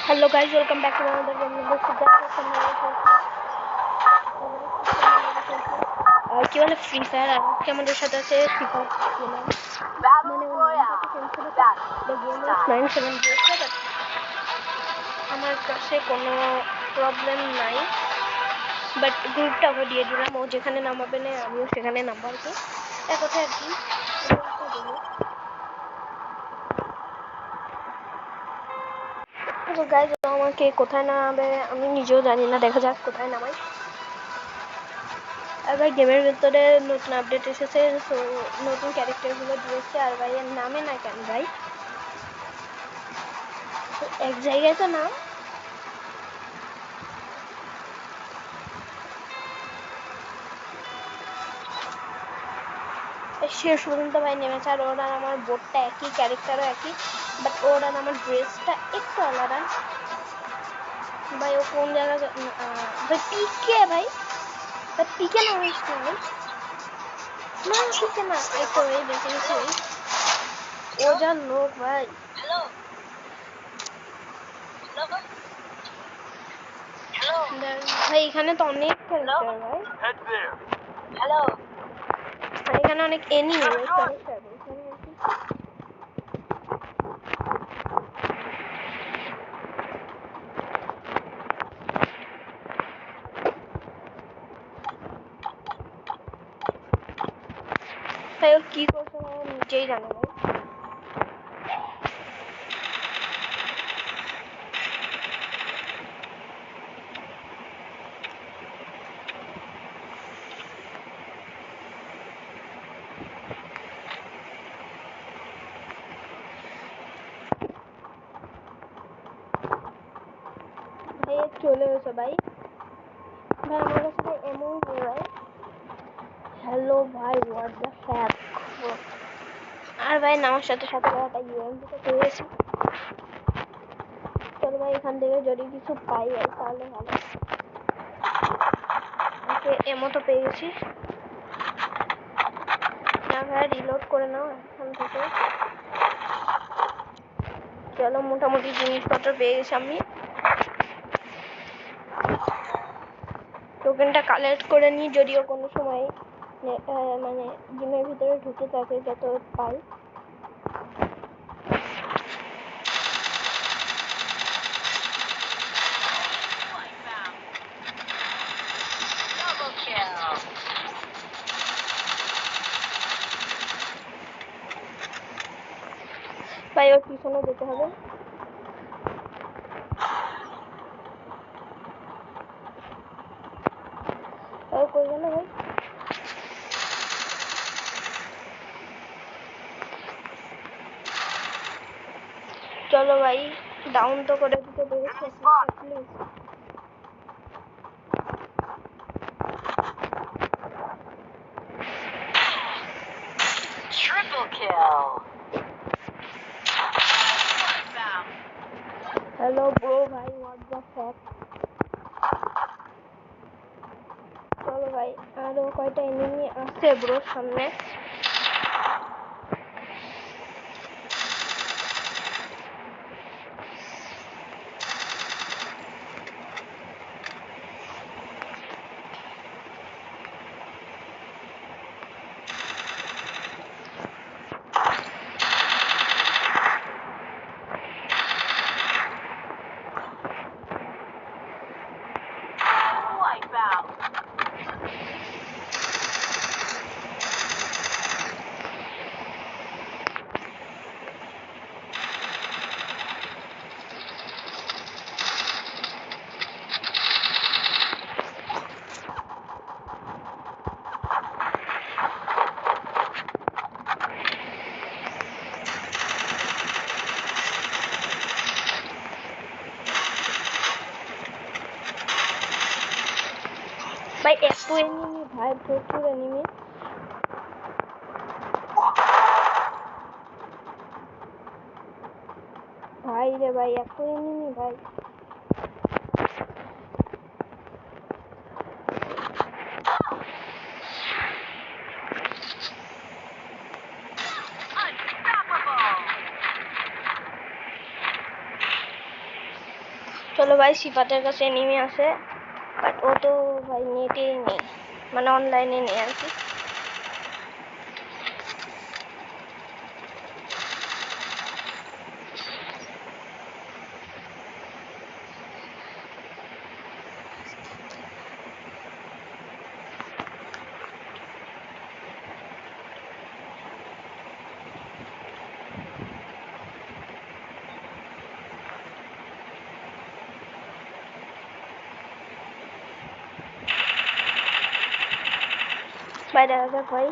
Hello guys, welcome back to another video. কি বলে free fire আর আজকে আমাদের সাথে আছে ফিফা আমার কাছে কোনো প্রবলেম নাই, বাট গ্রুপটা ওকে দিয়ে দিলাম। ও যেখানে নামাবে না আমিও সেখানে নামবো আর কি, এক কথা আর কি। গাইজ আমাকে কোথায় নামাবে আমি নিজেও জানি না, দেখা যাক কোথায় নামাই। আর ভাই গেমের ভেতরে নতুন আপডেট এসেছে, তো নতুন ক্যারেক্টারগুলো দিয়েছে। আর ভাই এর নামে না কেন ভাই, এক জায়গায় তো নাম শেষ পর্যন্ত ভাই নেমেছে। আর ওরা আমার বোর্ডটা একই, ক্যারেক্টারও একই, বাট ওরা আমার ড্রেসটা একটু আলাদা। ভাই ও কোন জায়গা ভাই পিকে, ভাই পিকে না হয়েছে ভাই, না পিকে না, এই তো এই বেঁচে গেছে ভাই। ও যা লোক ভাই, ভাই এখানে তো অনেক ক্যারেক্টার ভাই, হ্যালো এখানে অনেক এনিমি ক্যারেক্টার। ভাই ও কি করছে না নিজেই জানে ভাই। ভাই চলে গেছে ভাই, ভাই আমার কাছে ভাই এমন ভাই। হ্যালো ভাই, হোয়াট দ্য ফ্যাক। আর ভাই নামার সাথে সাথে একটা ইউএমপিতে পেয়ে গেছি। চলো ভাই এখান থেকে যদি কিছু পাই তাহলে ভালো। ওকে এমও তো পেয়ে গেছি না ভাই, রিলোড করে নাও এখান থেকে। চলো মোটামুটি জিনিসপত্র পেয়ে গেছি আমি। টোকেনটা কালেক্ট করে নিই, যদিও কোনো সময় মানে জিমের ভিতরে ঢুকে থাকে যত পাই। ভাই ওর পিছনে যেতে হবে। ও কই গেল ভাই? চলো ভাই ডাউন তো করে দিতে পেরেছি please. Triple kill. Hello bro ভাই, what the fuck। চলো ভাই আরো কয়টা এনিমি আছে ব্রোর সামনে। ভাই এত এনিমি ভাই, প্রচুর এনিমি। ভাই রে ভাই এত এনিমি ভাই। চলো ভাই সিফাতের কাছে এনিমি আছে, বাট ও তো ভাই নেটেই নেই, মানে অনলাইনে নেই আর কি। ভাই দেখা যাক ভাই।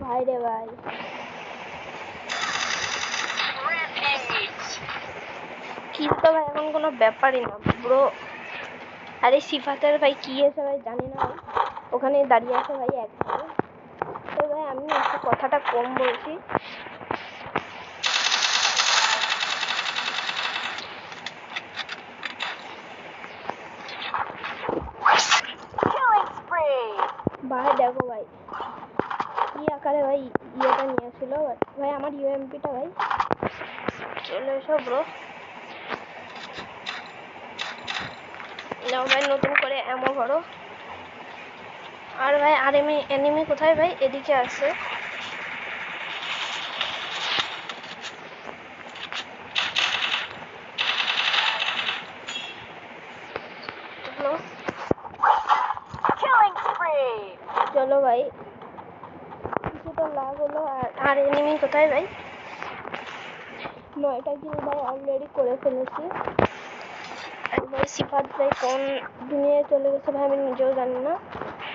ভাই রে ভাই কিন্তু ভাই এখন কোনো ব্যাপারই না ব্রো। আরে সিফাতের ভাই কি আছে ভাই জানি না ভাই, ওখানে দাঁড়িয়ে আছে ভাই একভাবে। তো ভাই আমি একটু কথাটা কম বলছি। ভাই দেখো ভাই কি আকারে ভাই ইয়েটা নিয়েছিল ভাই, আমার ইউএমপিটা ভাই। চলে এসো ব্রো, নাও ভাই নতুন করে এমো ভরো। আর ভাই আর এনিমি কোথায় ভাই? এদিকে আছে। চলো ভাই কিছুটা লাভ হলো। আর এনিমি কোথায় ভাই? 9টা কিল ভাই অলরেডি করে ফেলেছি। আর ভাই সিফাত ভাই কোন দুনিয়ায় চলে গেছে ভাই আমি নিজেও জানি না,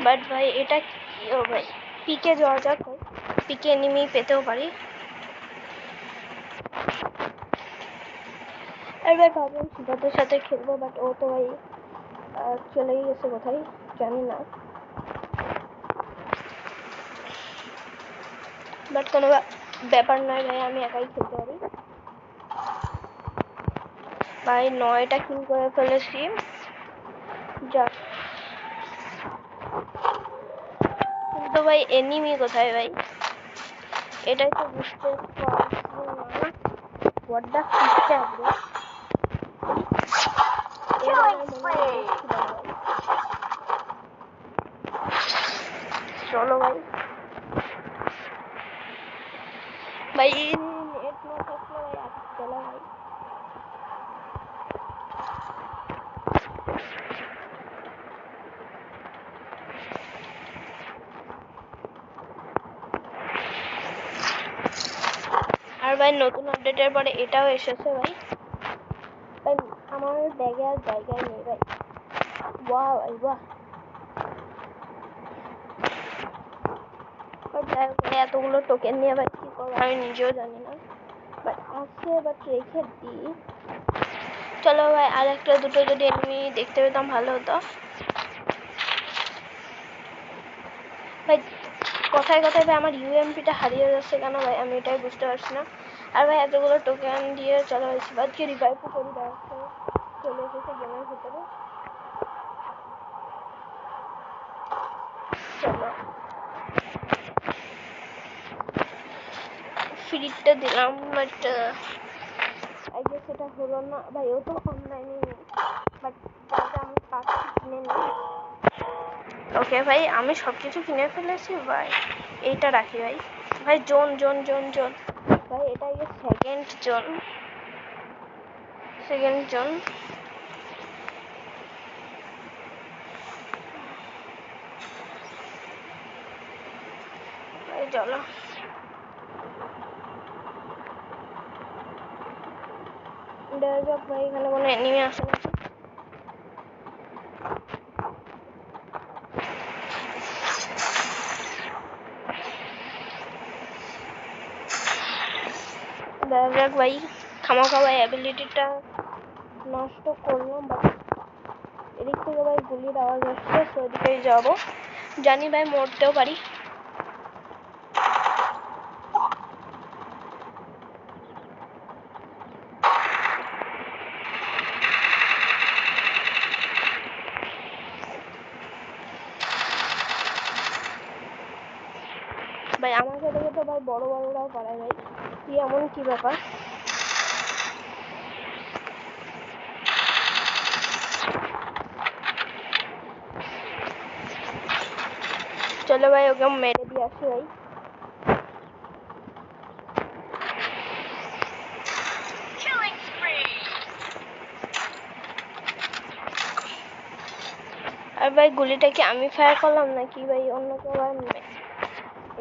বাট ভাই এটা কি? ও ভাই পিকে যাওয়া যাক ভাই, পিকে এনিমি পেতেও পারি। আর ভাই ভাবলাম সিফাতের সাথে খেলবো, বাট ও তো ভাই চলেই গেছে কোথায় জানি না, বাট কোনো ব্যাপার নয় ভাই, আমি একাই খেলতে পারি। ভাই 9টা কিল করে ফেলেছি। যাক কিন্তু ভাই এনিমি কোথায় ভাই? এটাই তো বুঝতে পারছি না। What the feature bro? চলো ভাই ভাই নেট না থাকলে ভাই আর চলা ভাই। আর ভাই নতুন আপডেটের পরে এটাও এসেছে ভাই। ভাই আমার ব্যাগে আর জায়গায় নেই ভাই। বাহ ভাই বাহ। এতগুলো টোকেন নিয়ে ভাই কি করবো আমি নিজেও জানি না, বাট আছে, বাট রেখে দিই। চলো ভাই আর একটা দুটো যদি এনিমি দেখতে পেতাম ভালো হতো ভাই। কথায় কথায় ভাই আমার ইউএমপিটা হারিয়ে যাচ্ছে কেন ভাই আমি এটাই বুঝতে পারছি না। আর ভাই এতগুলো টোকেন দিয়ে চলো ভাই সিফাতকে রিভাইভ করি, দেখো চলে এসেছে গেমের ভিতরে। চলো ফ্রিটা দিলাম, বাট আই গেস এটা হলো না ভাই। ও তো অনলাইনে নেই, বাট যা যা আমি পাচ্ছি কিনে নিই। ওকে ভাই আমি সব কিছু কিনে ফেলেছি ভাই, এইটা রাখি ভাই। ভাই জোন জোন জোন জোন ভাই, এটা সেকেন্ড জোন, সেকেন্ড জোন। ভাই চলো দেখা ভাই এখানে কোনো এনিমি আসে নাকি। দেখা যাক ভাই, খামাখা ভাই অ্যাবিলিটিটা নষ্ট করলাম, বাট এদিক থেকে ভাই গুলির আওয়াজ আসছে, তো ওদিকেই যাবো। জানি ভাই মরতেও পারি। ভাই ভাই আমাকে দেখে তো ভাই বড় বড়রাও পারে ভাই, কি এমন কি ব্যাপার। চলো ভাই ওকে মেরে দিয়ে আসি ভাই। আর ভাই গুলিটা কি আমি ফায়ার করলাম নাকি ভাই অন্য কেউ আর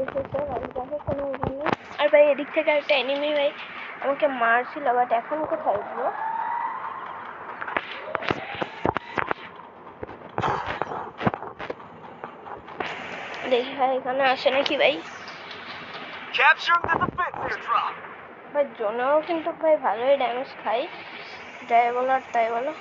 এসেছে ভাই, দেখো কোনো ব্যাপার নেই। আর ভাই এদিক থেকে একটা এনিমি ভাই আমাকে মারছিল, বাট এখন কোথায় ব্রো? দেখি ভাই এখানে আসে নাকি ভাই। ভাই জোনেও কিন্তু ভাই ভালোই ড্যামেজ খাই, যাই বলো আর তাই বলো।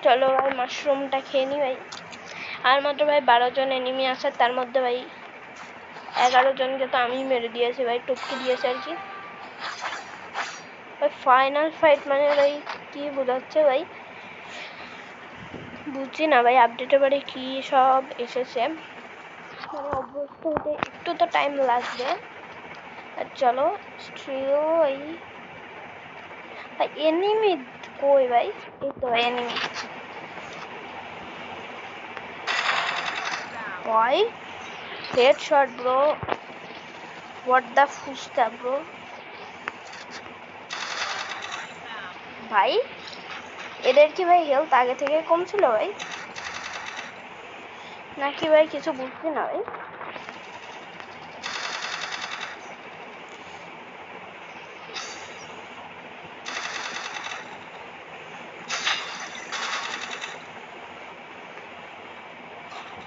চলো ভাই মাশরুমটা খেয়ে নি ভাই। আর মাত্র ভাই 12 জন এনিমি আছে, তার মধ্যে ভাই 11 জনকে তো আমি মেরে দিয়েছি ভাই, টপকে দিয়েছি আর কি ভাই। ফাইনাল ফাইট মানে ভাই কি বোঝাচ্ছে ভাই বুঝছি না ভাই, আপডেটে বারে কি সব এসেছে, মানে অভ্যস্ত হতে একটু তো টাইম লাগবে। আর চলো স্ট্রিও ভাই এনিমি কই ভাই, এই তো এনিমি ভাই, হেডশট ব্রো, হোয়াট দ্য ফুস্তা ব্রো। ভাই এদের কি ভাই হেলথ আগে থেকে কম ছিল ভাই, নাকি ভাই কিছু বুঝছি না ভাই।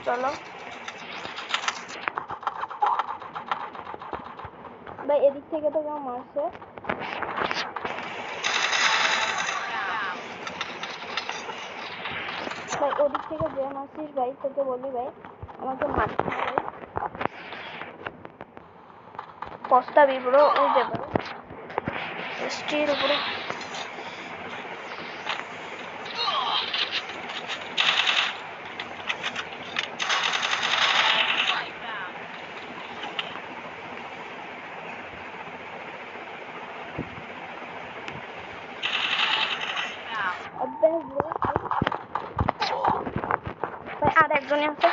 চলো ভাই এদিক থেকে তো কেউ মারছে ভাই, ওদিক থেকে যে মারছিস ভাই তোকে বলি ভাই আমাকে মারছিস ভাই, পস্তাবি ব্রো। ওই যে ভাই স্টির উপরে অভ্যাস ব্রো ভাই। আর একজনে আছে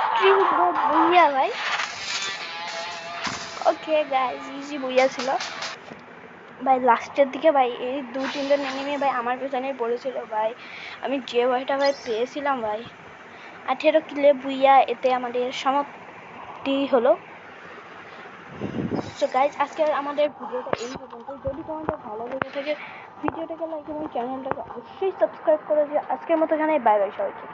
স্টিল ব্রো, বুইয়া ভাই। ওকে গাইস ইজি বুইয়া ছিল ভাই। লাস্টের দিকে ভাই এই 2-3 জন এনিমি ভাই আমার পেছনেই পড়েছিল ভাই, আমি যে ভয়টা ভাই পেয়েছিলাম ভাই। 18 কিলে বুইয়া, এতে আমাদের সমাপ্তি হলো। সো গাইজ আজকে আমাদের ভিডিওটা এই পর্যন্ত। যদি তোমাদের ভালো লেগে থাকে ভিডিওটাকে লাইক এবং চ্যানেলটাকে অবশ্যই সাবস্ক্রাইব করে দিও। আজকের মতো জানাই বাই বাই সবাইকে।